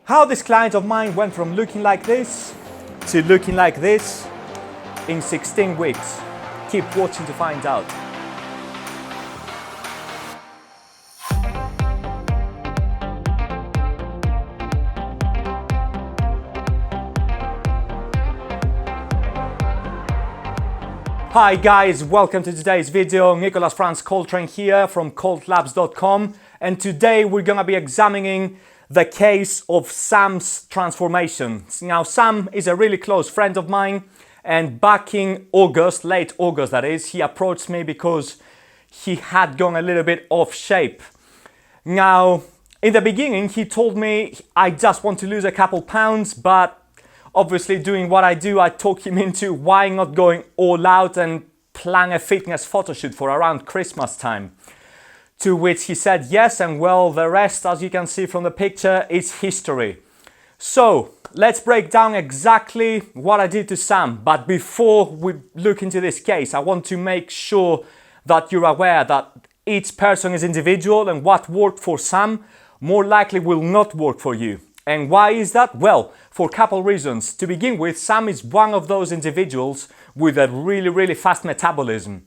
How this client of mine went from looking like this to looking like this in 16 weeks. Keep watching to find out. Hi guys, welcome to today's video. Nicolas Franz-Koltren here from coltlabs.com, and today we're gonna be examining the case of Sam's transformation. Now, Sam is a really close friend of mine, and back in August, late August that is, he approached me because he had gone a little bit off shape. Now, in the beginning, he told me, I just want to lose a couple pounds, but obviously doing what I do, I talked him into why not going all out and plan a fitness photo shoot for around Christmas time. To which he said yes, and well, the rest, as you can see from the picture, is history. So let's break down exactly what I did to Sam. But before we look into this case, I want to make sure that you're aware that each person is individual, and what worked for Sam more likely will not work for you. And why is that? Well, for a couple reasons. To begin with, Sam is one of those individuals with a really fast metabolism.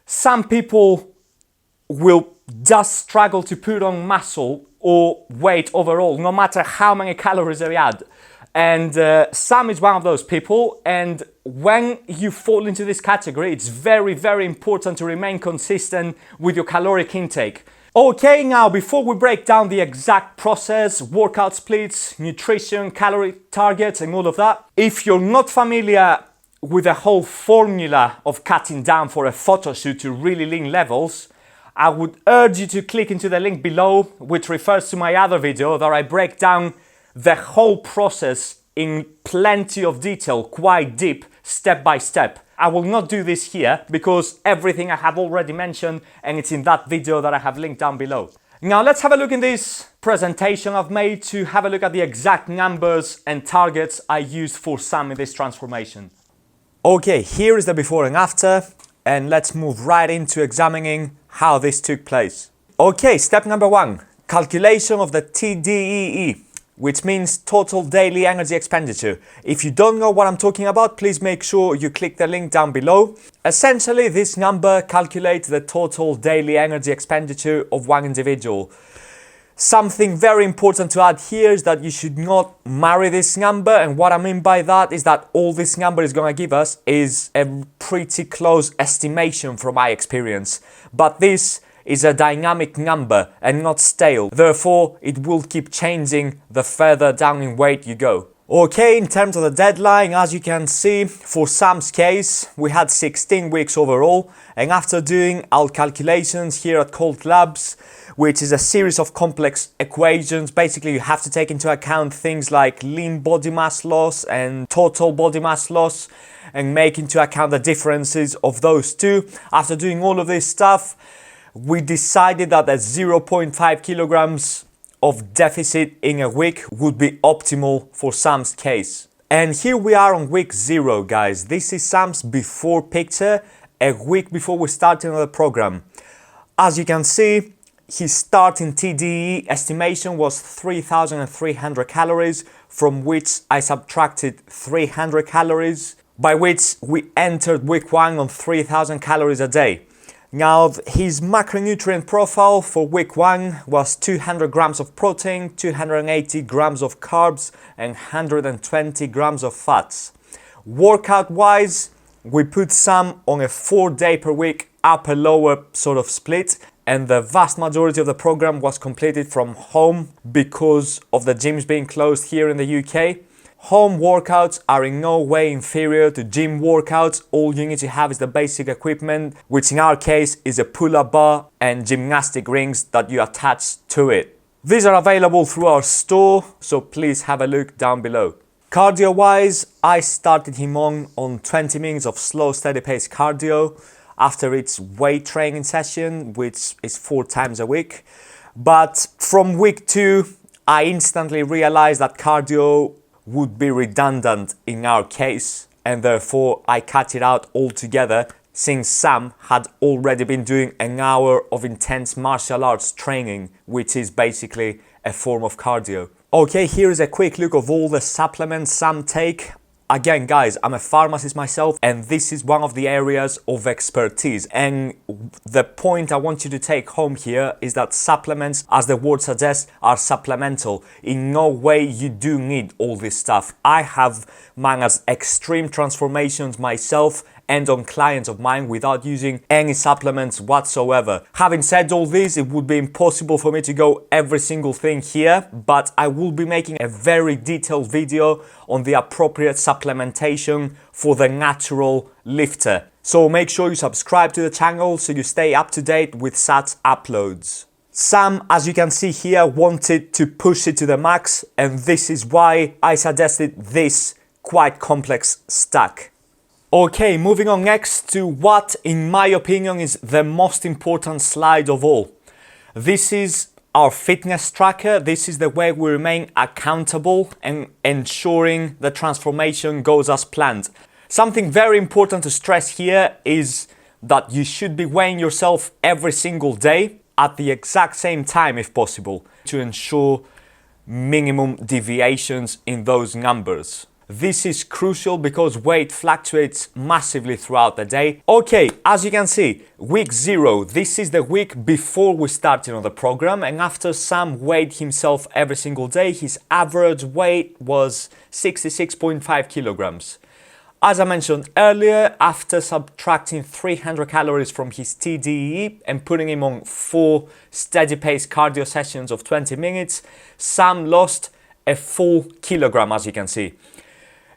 Some people will just struggle to put on muscle or weight overall, no matter how many calories they add. And Sam is one of those people, and when you fall into this category, it's very important to remain consistent with your caloric intake. Okay, now before we break down the exact process, workout splits, nutrition, calorie targets and all of that, if you're not familiar with the whole formula of cutting down for a photo shoot to really lean levels, I would urge you to click into the link below, which refers to my other video that I break down the whole process in plenty of detail, quite deep, step by step. I will not do this here because everything I have already mentioned, and it's in that video that I have linked down below. Now let's have a look in this presentation I've made to have a look at the exact numbers and targets I used for Sam in this transformation. Okay, here is the before and after, and let's move right into examining how this took place. Okay, step number 1, calculation of the TDEE, which means total daily energy expenditure. If you don't know what I'm talking about, please make sure you click the link down below. Essentially, this number calculates the total daily energy expenditure of one individual. Something very important to add here is that you should not marry this number, and what I mean by that is that all this number is going to give us is a pretty close estimation from my experience. But this is a dynamic number and not stale. Therefore, it will keep changing the further down in weight you go. Okay, in terms of the deadline, as you can see, for Sam's case, we had 16 weeks overall, and after doing our calculations here at Colt Labs, which is a series of complex equations, basically you have to take into account things like lean body mass loss and total body mass loss, and make into account the differences of those two. After doing all of this stuff, we decided that the 0.5 kilograms of deficit in a week would be optimal for Sam's case. And here we are on week 0, guys. This is Sam's before picture, a week before we started on the program. As you can see, his starting TDE estimation was 3,300 calories, from which I subtracted 300 calories, by which we entered week 1 on 3,000 calories a day. Now, his macronutrient profile for week 1 was 200 grams of protein, 280 grams of carbs, and 120 grams of fats. Workout wise, we put Sam on a 4-day per week upper-lower sort of split, and the vast majority of the program was completed from home because of the gyms being closed here in the UK. Home workouts are in no way inferior to gym workouts. All you need to have is the basic equipment, which in our case is a pull-up bar and gymnastic rings that you attach to it. These are available through our store, so please have a look down below. Cardio-wise, I started him on 20 minutes of slow, steady pace cardio after its weight training session, which is 4 times a week. But from week 2, I instantly realized that cardio would be redundant in our case, and therefore I cut it out altogether, since Sam had already been doing an hour of intense martial arts training, which is basically a form of cardio. Okay, here is a quick look of all the supplements some take. Again, guys, I'm a pharmacist myself, and this is one of the areas of expertise. And the point I want you to take home here is that supplements, as the word suggests, are supplemental. In no way you do need all this stuff. I have mine as extreme transformations myself and on clients of mine without using any supplements whatsoever. Having said all this, it would be impossible for me to go every single thing here, but I will be making a very detailed video on the appropriate supplementation for the natural lifter. So make sure you subscribe to the channel so you stay up to date with such uploads. Sam, as you can see here, wanted to push it to the max, and this is why I suggested this quite complex stack. Okay, moving on next to what, in my opinion, is the most important slide of all. This is our fitness tracker. This is the way we remain accountable and ensuring the transformation goes as planned. Something very important to stress here is that you should be weighing yourself every single day at the exact same time if possible to ensure minimum deviations in those numbers. This is crucial because weight fluctuates massively throughout the day. Okay, as you can see, week 0, this is the week before we started on the program, and after Sam weighed himself every single day, his average weight was 66.5 kilograms. As I mentioned earlier, after subtracting 300 calories from his TDEE and putting him on 4 steady pace cardio sessions of 20 minutes, Sam lost a full kilogram, as you can see.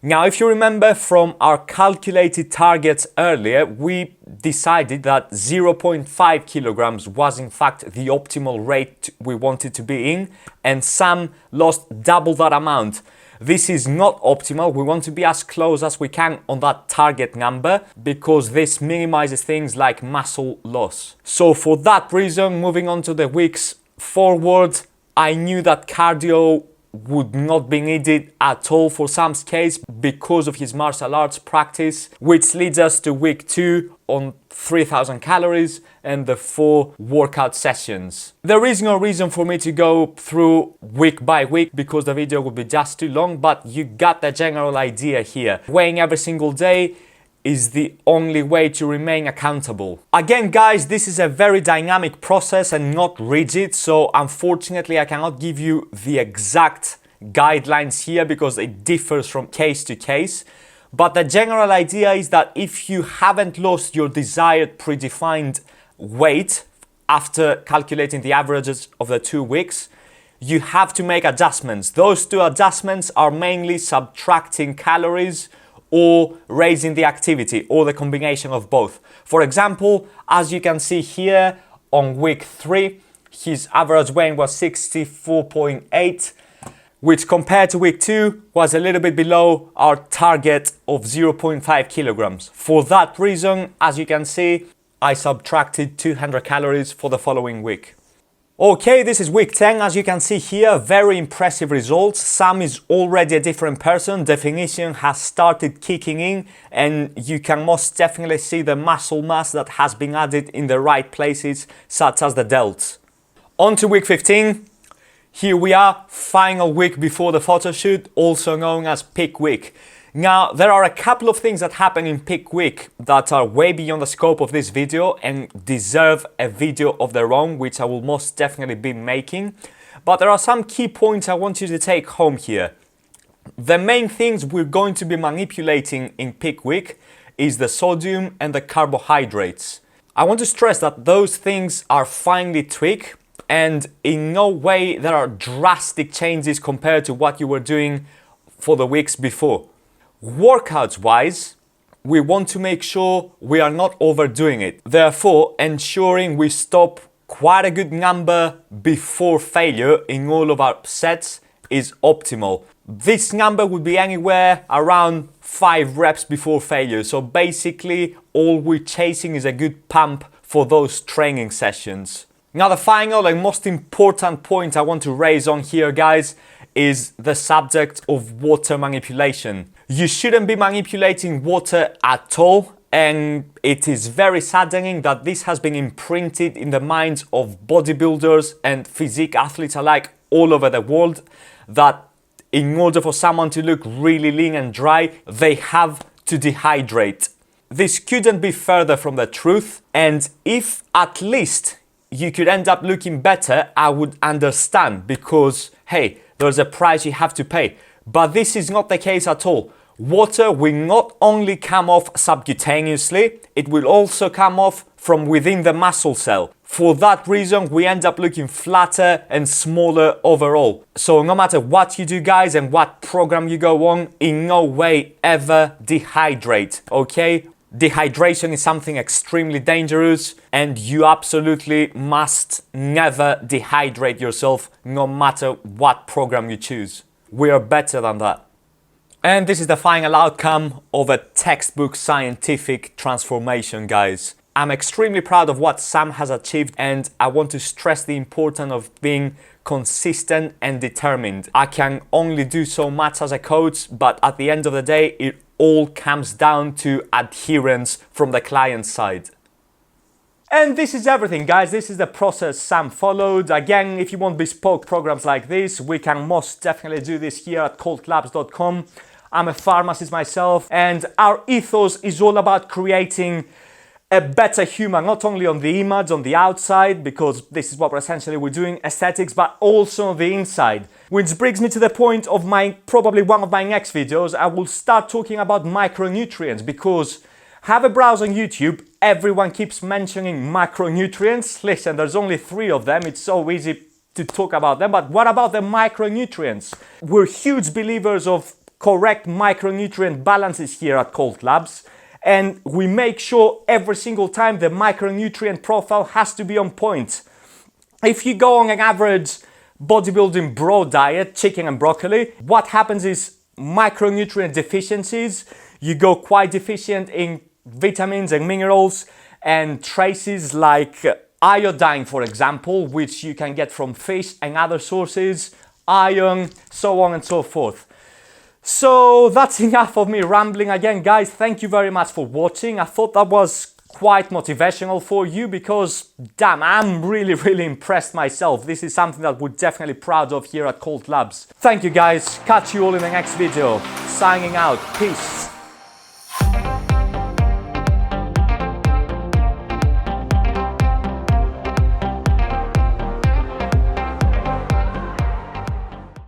Now, if you remember from our calculated targets earlier, we decided that 0.5 kilograms was in fact the optimal rate we wanted to be in, and Sam lost double that amount. This is not optimal. We want to be as close as we can on that target number because this minimizes things like muscle loss. So for that reason, moving on to the weeks forward, I knew that cardio would not be needed at all for Sam's case because of his martial arts practice, which leads us to week 2 on 3,000 calories and the 4 workout sessions. There is no reason for me to go through week by week because the video would be just too long, but you got the general idea here. Weighing every single day is the only way to remain accountable. Again, guys, this is a very dynamic process and not rigid, so unfortunately I cannot give you the exact guidelines here because it differs from case to case. But the general idea is that if you haven't lost your desired predefined weight after calculating the averages of the 2 weeks, you have to make adjustments. Those 2 adjustments are mainly subtracting calories or raising the activity, or the combination of both. For example, as you can see here on week 3, his average weight was 64.8, which compared to week 2 was a little bit below our target of 0.5 kilograms. For that reason, as you can see, I subtracted 200 calories for the following week. Okay, this is week 10. As you can see here, very impressive results. Sam is already a different person. Definition has started kicking in, and you can most definitely see the muscle mass that has been added in the right places, such as the delts. On to week 15. Here we are, final week before the photo shoot, also known as peak week. Now, there are a couple of things that happen in peak week that are way beyond the scope of this video and deserve a video of their own, which I will most definitely be making. But there are some key points I want you to take home here. The main things we're going to be manipulating in peak week is the sodium and the carbohydrates. I want to stress that those things are finely tweaked and in no way there are drastic changes compared to what you were doing for the weeks before. Workouts wise, we want to make sure we are not overdoing it. Therefore, ensuring we stop quite a good number before failure in all of our sets is optimal. This number would be anywhere around 5 reps before failure. So basically, all we're chasing is a good pump for those training sessions. Now, the final and most important point I want to raise on here, guys, is the subject of water manipulation. You shouldn't be manipulating water at all, and it is very saddening that this has been imprinted in the minds of bodybuilders and physique athletes alike all over the world that in order for someone to look really lean and dry, they have to dehydrate. This couldn't be further from the truth, and if at least you could end up looking better, I would understand, because hey, there's a price you have to pay. But this is not the case at all. Water will not only come off subcutaneously, it will also come off from within the muscle cell. For that reason, we end up looking flatter and smaller overall. So no matter what you do, guys, and what program you go on, in no way ever dehydrate, okay? Dehydration is something extremely dangerous, and you absolutely must never dehydrate yourself, no matter what program you choose. We are better than that. And this is the final outcome of a textbook scientific transformation, guys. I'm extremely proud of what Sam has achieved, and I want to stress the importance of being consistent and determined. I can only do so much as a coach, but at the end of the day, it all comes down to adherence from the client side. And this is everything, guys. This is the process Sam followed. Again, if you want bespoke programs like this, we can most definitely do this here at coltlabs.com. I'm a pharmacist myself, and our ethos is all about creating a better human, not only on the image, on the outside, because this is what essentially we're doing, aesthetics, but also on the inside. Which brings me to the point of probably one of my next videos. I will start talking about micronutrients, because have a browse on YouTube. Everyone keeps mentioning macronutrients. Listen, there's only 3 of them. It's so easy to talk about them. But what about the micronutrients? We're huge believers of correct micronutrient balances here at Colt Labs. And we make sure every single time the micronutrient profile has to be on point. If you go on an average bodybuilding bro diet, chicken and broccoli, what happens is micronutrient deficiencies. You go quite deficient in vitamins and minerals and traces like iodine, for example, which you can get from fish and other sources, iron, so on and so forth. So that's enough of me rambling again, guys. Thank you very much for watching. I thought that was quite motivational for you, because damn, I'm really impressed myself. This is something that we're definitely proud of here at Colt Labs. Thank you, guys. Catch you all in the next video. Signing out. Peace.